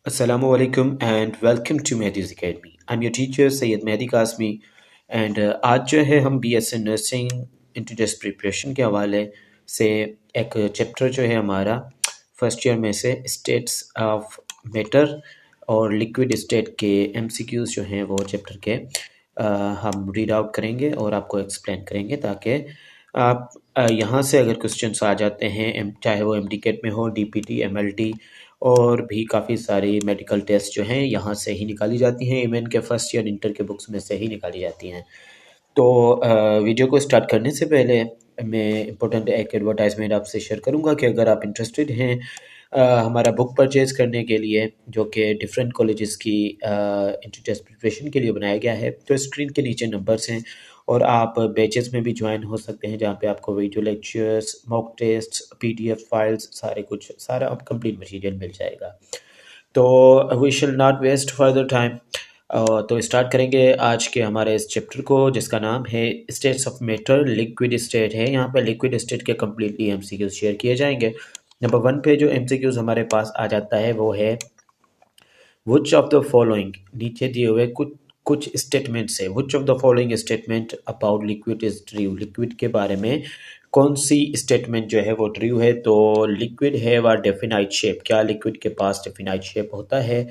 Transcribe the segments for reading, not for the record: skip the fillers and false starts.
Assalamu alaikum and welcome to Mehdi's Academy. I'm your teacher Sayyid Mehdi Kasmi and आज जो है हम BSc nursing introduction preparation के हवाले से एक चैप्टर जो है हमारा फर्स्ट ईयर में से स्टेट्स ऑफ मैटर और लिक्विड स्टेट के MCQs जो हैं वो चैप्टर के हम रीड आउट करेंगे और आपको एक्सप्लेन करेंगे ताकि आप यहाँ से अगर क्वेश्चंस आ जाते हैं चाहे वो MDCAT में हो DPT MLT और भी काफ़ी सारी मेडिकल टेस्ट जो हैं यहाँ से ही निकाली जाती हैं इवन के फर्स्ट ईयर इंटर के बुक्स में से ही निकाली जाती हैं। तो वीडियो को स्टार्ट करने से पहले मैं इम्पोर्टेंट एक एडवर्टाइजमेंट आपसे शेयर करूँगा कि अगर आप इंटरेस्टेड हैं हमारा बुक परचेज करने के लिए जो कि डिफरेंट कॉलेजेस की इंट्रोडक्शन प्रिपरेशन के लिए बनाया गया है, तो स्क्रीन के नीचे नंबर्स हैं और आप बैचेस में भी ज्वाइन हो सकते हैं जहाँ पे आपको video lectures, mock test, PDF files सारा अब कंप्लीट मटेरियल मिल जाएगा। तो we shall not waste further time. तो स्टार्ट करेंगे आज के हमारे इस चैप्टर को जिसका नाम है states of matter liquid state है। यहाँ पे लिक्विड स्टेट के कम्प्लीटली MCQs शेयर किए जाएंगे। नंबर 1 पे जो MCQs हमारे पास आ जाता है वो है विच ऑफ द फॉलोइंग, नीचे दिए हुए कुछ स्टेटमेंट से विच of the following statement about liquid is true, liquid के बारे में कौन सी स्टेटमेंट जो है वो ट्रू है। तो लिक्विड है व डेफिनाइट शेप, क्या लिक्विड के पास डेफिनाइट शेप होता है?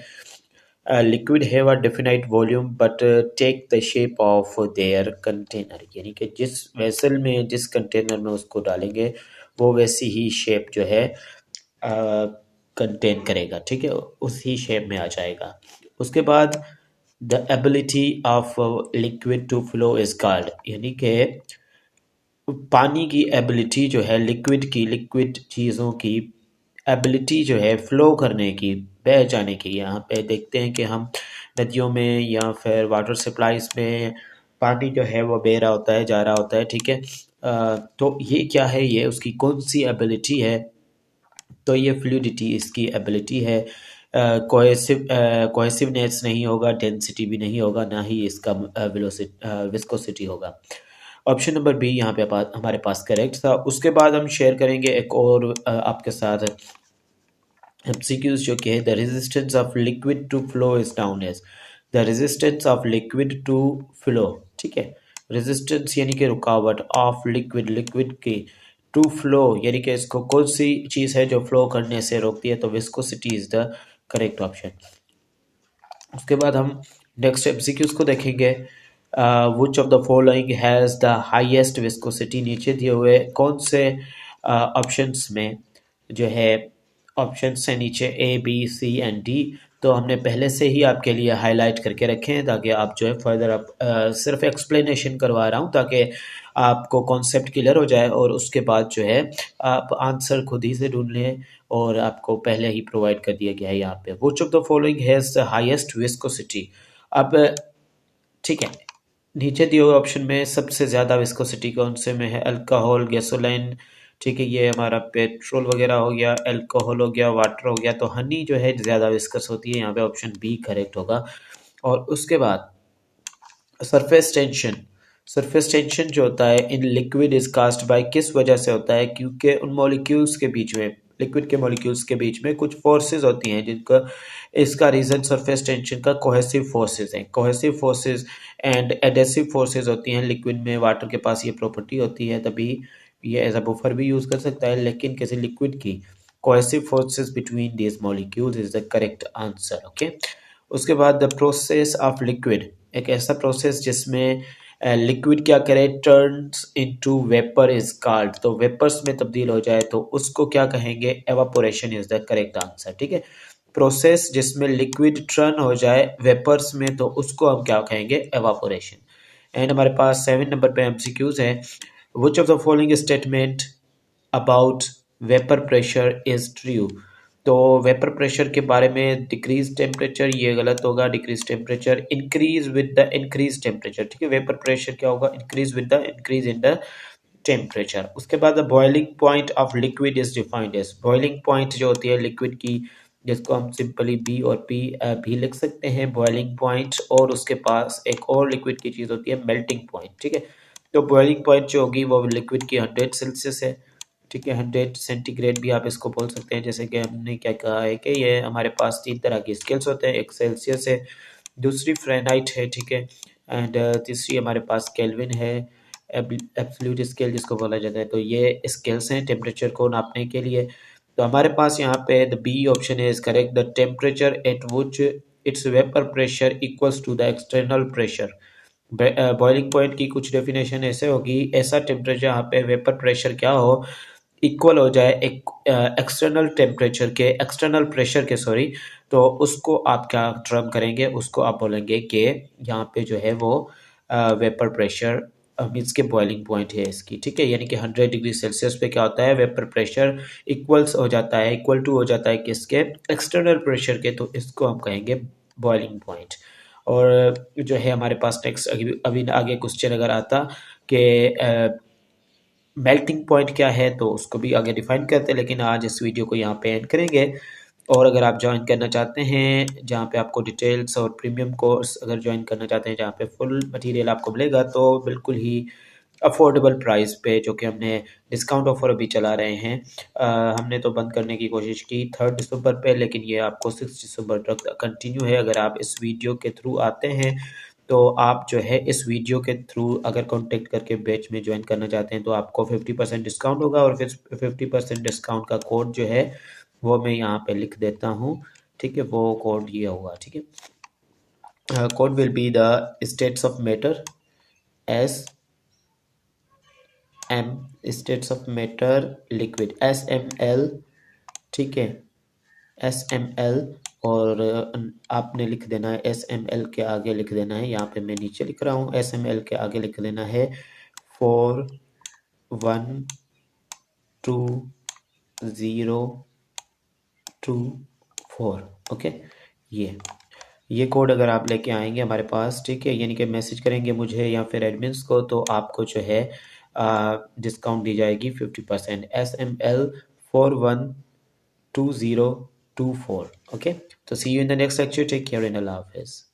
लिक्विड है व definite volume but take the shape of their container, यानी कि जिस वेसल में जिस कंटेनर में उसको डालेंगे वो वैसी ही शेप जो है कंटेन करेगा, ठीक है, उसी शेप में आ जाएगा। उसके बाद the ability of liquid to flow is called, यानी कि पानी की एबिलिटी जो है लिक्विड चीज़ों की एबिलिटी जो है फ्लो करने की, बह जाने की। यहाँ पे देखते हैं कि हम नदियों में या फिर वाटर सप्लाईज में पानी जो है वो बह रहा होता है, जा रहा होता है, ठीक है। तो ये क्या है, ये उसकी कौन सी एबिलिटी है? तो ये फ्लूइडिटी इसकी एबिलिटी है। कोहेसिवनेस नहीं होगा, डेंसिटी भी नहीं होगा, ना ही इसका विस्कोसिटी होगा। ऑप्शन नंबर बी यहाँ पे हमारे पास करेक्ट था। उसके बाद हम शेयर करेंगे एक और आपके साथ MCQs जो कि है the resistance of liquid to flow is known as, the resistance of liquid to flow, ठीक है। रेजिस्टेंस यानी कि रुकावट, ऑफ लिक्विड की, टू फ्लो यानी कि इसको कौन सी चीज़ है जो फ्लो करने से रोकती है, तो viscosity is the correct option. उसके बाद हम नेक्स्ट MCQs को देखेंगे। विच of the following has the highest viscosity, नीचे दिए हुए कौन से ऑप्शंस में जो है ऑप्शंस हैं नीचे A, B, C, and D, तो हमने पहले से ही आपके लिए हाईलाइट करके रखे हैं ताकि आप जो है फर्दर आप सिर्फ एक्सप्लेनेशन करवा रहा हूँ ताकि आपको कॉन्सेप्ट क्लियर हो जाए और उसके बाद जो है आप आंसर खुद ही से ढूंढ लें और आपको पहले ही प्रोवाइड कर दिया गया है यहाँ पे। विच of the following has the highest viscosity, अब ठीक है, नीचे दिए हुए ऑप्शन में सबसे ज़्यादा विस्कोसिटी कौन से में है? अल्कोहल, गैसोलाइन, ठीक है, ये हमारा पेट्रोल वगैरह हो गया, अल्कोहल हो गया, वाटर हो गया, तो हनी जो है ज़्यादा विस्कस होती है, यहाँ पे ऑप्शन बी करेक्ट होगा। और उसके बाद सरफेस टेंशन, सरफेस टेंशन जो होता है in liquid is caused by, किस वजह से होता है? क्योंकि उन मॉलिक्यूल्स के बीच में, लिक्विड के मॉलिक्यूल्स के बीच में कुछ फोर्सेस होती हैं जिनका इसका रीजन सरफेस टेंशन का कोहेसिव फोर्सेस हैं। Cohesive forces and adhesive forces होती हैं लिक्विड में, वाटर के पास ये प्रॉपर्टी होती है, तभी ये एज अ बफर भी यूज कर सकता है, लेकिन किसी लिक्विड की cohesive forces between these molecules is the correct answer, okay. उसके बाद द प्रोसेस ऑफ लिक्विड, एक ऐसा प्रोसेस जिसमें लिक्विड क्या करे, turns into vapour is called, तो वेपर्स में तब्दील हो जाए तो उसको क्या कहेंगे? Evaporation is the correct answer, ठीक है। प्रोसेस जिसमें लिक्विड टर्न हो जाए वेपर्स में तो उसको हम क्या कहेंगे? एवापोरेशन। एंड हमारे पास 7 नंबर पे MCQs है। Which of the following statement about vapour pressure is true, तो वेपर प्रेशर के बारे में डिक्रीज टेम्परेचर, ये गलत होगा, decrease temperature, increase with the increase temperature, ठीक है। वेपर प्रेशर क्या होगा? Increase with the increase in the temperature. उसके बाद the boiling point of liquid is defined as, boiling point जो होती है लिक्विड की, जिसको हम सिंपली B और P भी लिख सकते हैं, बॉइलिंग पॉइंट, और उसके पास एक और लिक्विड की चीज़ होती है मेल्टिंग पॉइंट, ठीक है। तो बॉइलिंग पॉइंट जो होगी वो लिक्विड की 100 सेल्सियस है, ठीक है। 100 सेंटीग्रेड भी आप इसको बोल सकते हैं। जैसे कि हमने क्या कहा है कि ये हमारे पास 3 तरह की स्केल्स होते हैं, एक सेल्सियस है, दूसरी फ़ारेनहाइट है, ठीक है, एंड तीसरी हमारे पास केल्विन है, एब्सोल्यूट स्केल जिसको बोला जाता है। तो ये स्केल्स हैं टेम्परेचर को नापने के लिए। तो हमारे पास यहाँ पे the B option is correct, the temperature at which its vapour pressure equals to the external pressure. Boiling point की कुछ डेफिनेशन ऐसे होगी, ऐसा टेम्परेचर यहाँ पे वेपर प्रेशर क्या हो, इक्वल हो जाए एक एक्सटर्नल टेम्परेचर के, एक्सटर्नल प्रेशर के, सॉरी। तो उसको आप क्या टर्म करेंगे, उसको आप बोलेंगे कि यहाँ पे जो है वो वेपर प्रेशर मीन्स के बॉइलिंग पॉइंट है इसकी, ठीक है। यानी कि 100 डिग्री सेल्सियस पे क्या होता है, वेपर प्रेशर इक्वल्स हो जाता है, इक्वल टू हो जाता है किसके, एक्सटर्नल प्रेशर के। तो इसको हम कहेंगे बॉइलिंग पॉइंट। और जो है हमारे पास नेक्स्ट अभी आगे क्वेश्चन अगर आता कि मेल्टिंग पॉइंट क्या है, तो उसको भी आगे डिफाइन करते हैं, लेकिन आज इस वीडियो को यहाँ पे एंड करेंगे। और अगर आप ज्वाइन करना चाहते हैं जहाँ पे आपको डिटेल्स और प्रीमियम कोर्स अगर ज्वाइन करना चाहते हैं जहाँ पे फुल मटेरियल आपको मिलेगा, तो बिल्कुल ही अफोर्डेबल प्राइस पे, जो कि हमने डिस्काउंट ऑफर अभी चला रहे हैं। हमने तो बंद करने की कोशिश की 3 दिसंबर पे, लेकिन ये आपको 6 दिसंबर तक कंटिन्यू है। अगर आप इस वीडियो के थ्रू आते हैं तो आप जो है इस वीडियो के थ्रू अगर कांटेक्ट करके बैच में ज्वाइन करना चाहते हैं तो आपको 50% डिस्काउंट होगा। और फिर 50% डिस्काउंट का कोड जो है वो मैं यहाँ पे लिख देता हूँ, ठीक है। वो कोड ये होगा, ठीक है। Code will be the states of matter, S M, states of matter liquid, SML, ठीक है, SML। और आपने लिख देना है SML के आगे लिख देना है, यहाँ पे मैं नीचे लिख रहा हूँ, SML के आगे लिख देना है 412024, ओके। ये कोड अगर आप लेके आएंगे हमारे पास, ठीक है, यानी कि मैसेज करेंगे मुझे या फिर एडमिन्स को, तो आपको जो है डिस्काउंट दी जाएगी 50%, SML 412024, ओके। तो see you in the next lecture, take care and अल्लाह हाफिज़।